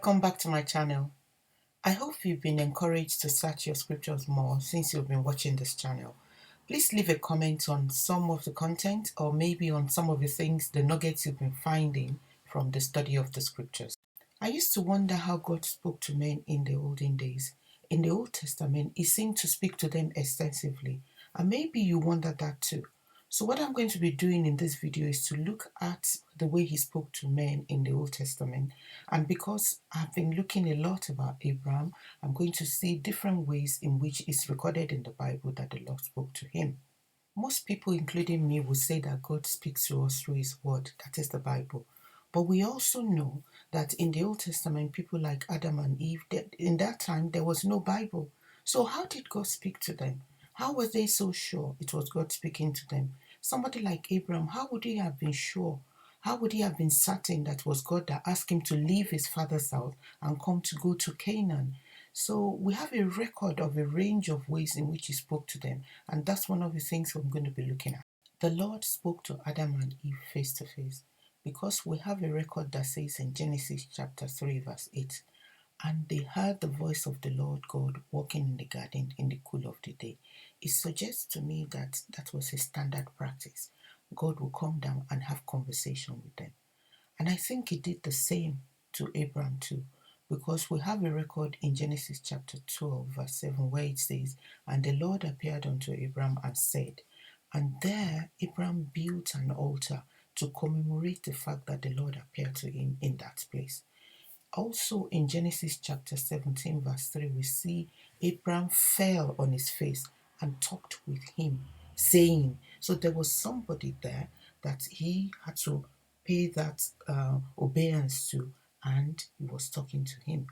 Welcome back to my channel. I hope you've been encouraged to search your scriptures more since you've been watching this channel. Please leave a comment on some of the content or maybe on some of the things, the nuggets you've been finding from the study of the scriptures. I used to wonder how God spoke to men in the olden days. In the Old Testament, He seemed to speak to them extensively, and maybe you wonder that too. So what I'm going to be doing in this video is to look at the way He spoke to men in the Old Testament. And because I've been looking a lot about Abraham, I'm going to see different ways in which it's recorded in the Bible that the Lord spoke to him. Most people, including me, would say that God speaks to us through His Word, that is the Bible. But we also know that in the Old Testament, people like Adam and Eve, in that time, there was no Bible. So how did God speak to them? How were they so sure it was God speaking to them? Somebody like Abraham, how would he have been sure? How would he have been certain that it was God that asked him to leave his father's house and come to go to Canaan? So we have a record of a range of ways in which He spoke to them, and that's one of the things I'm going to be looking at. The Lord spoke to Adam and Eve face to face because we have a record that says in Genesis chapter 3 verse 8, and they heard the voice of the Lord God walking in the garden in the cool of the day. It suggests to me that that was a standard practice. God will come down and have conversation with them. And I think He did the same to Abraham too, because we have a record in Genesis chapter 12 verse 7 where it says, and the Lord appeared unto Abraham and said, and there Abraham built an altar to commemorate the fact that the Lord appeared to him in that place. Also in Genesis chapter 17 verse 3, we see Abraham fell on his face and talked with him, saying, so there was somebody there that he had to pay that obedience to, and he was talking to him.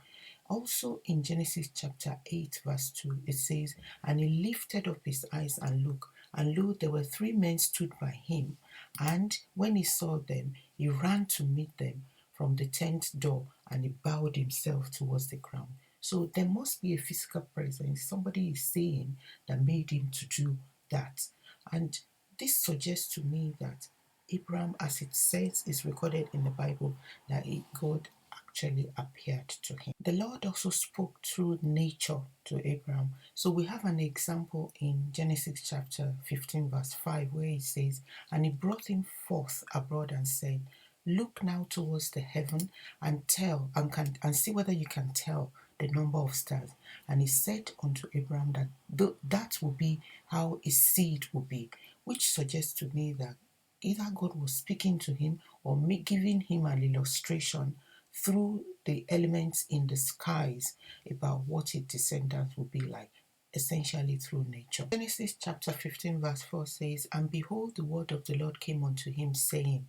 Also in Genesis chapter 8 verse 2, it says, and he lifted up his eyes and looked, and lo, there were 3 men stood by him, and when he saw them, he ran to meet them from the tent door, and he bowed himself towards the ground. So there must be a physical presence. Somebody is saying that made him to do that. And this suggests to me that Abraham, as it says, is recorded in the Bible, that God actually appeared to him. The Lord also spoke through nature to Abraham. So we have an example in Genesis chapter 15 verse 5 where it says, and he brought him forth abroad and said, look now towards the heaven and tell and see whether you can tell the number of stars. And he said unto Abraham that that will be how his seed will be, which suggests to me that either God was speaking to him or giving him an illustration through the elements in the skies about what his descendants will be like, essentially through nature. Genesis chapter 15 verse 4 says, and behold, the word of the Lord came unto him, saying,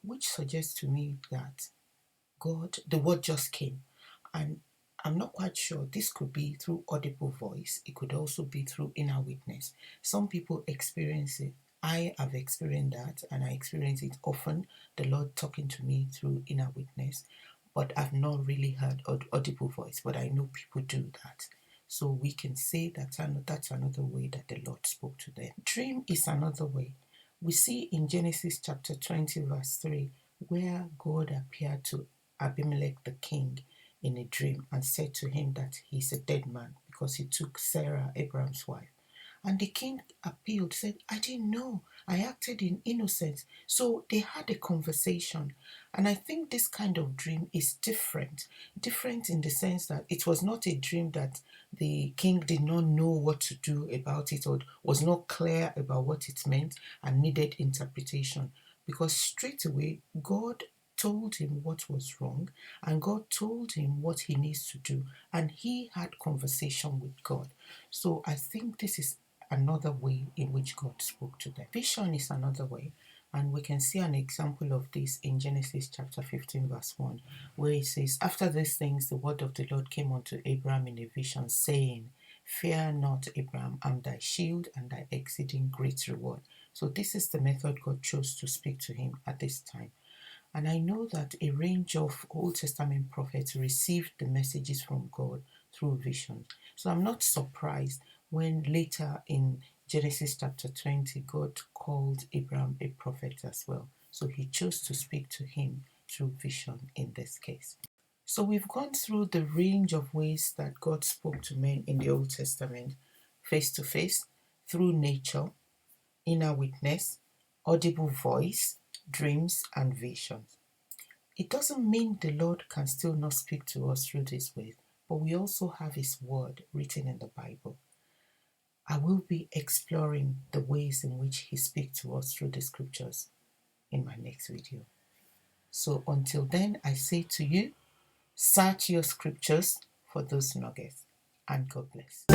which suggests to me that God, the word just came. And I'm not quite sure. This could be through audible voice. It could also be through inner witness. Some people experience it. I have experienced that, and I experience it often, the Lord talking to me through inner witness. But I've not really heard audible voice, but I know people do that. So we can say that that's another way that the Lord spoke to them. Dream is another way. We see in Genesis chapter 20 verse 3 where God appeared to Abimelech the king in a dream and said to him that he's a dead man because he took Sarah, Abraham's wife. And the king appealed, said, I didn't know. I acted in innocence. So they had a conversation. And I think this kind of dream is different. Different in the sense that it was not a dream that the king did not know what to do about it or was not clear about what it meant and needed interpretation. Because straight away, God told him what was wrong and God told him what he needs to do, and he had conversation with God. So I think this is another way in which God spoke to them. Vision is another way, and we can see an example of this in Genesis chapter 15 verse 1 where it says, after these things the word of the Lord came unto Abraham in a vision, saying, fear not, Abraham, I am thy shield and thy exceeding great reward. So this is the method God chose to speak to him at this time. And I know that a range of Old Testament prophets received the messages from God through visions. So I'm not surprised when later in Genesis chapter 20, God called Abraham a prophet as well. So he chose to speak to him through vision in this case. So we've gone through the range of ways that God spoke to men in the Old Testament, face to face, through nature, inner witness, audible voice, dreams, and visions. It doesn't mean the Lord can still not speak to us through these ways, but we also have His word written in the Bible. I will be exploring the ways in which He speaks to us through the scriptures in my next video. So until then, I say to you, search your scriptures for those nuggets, and God bless.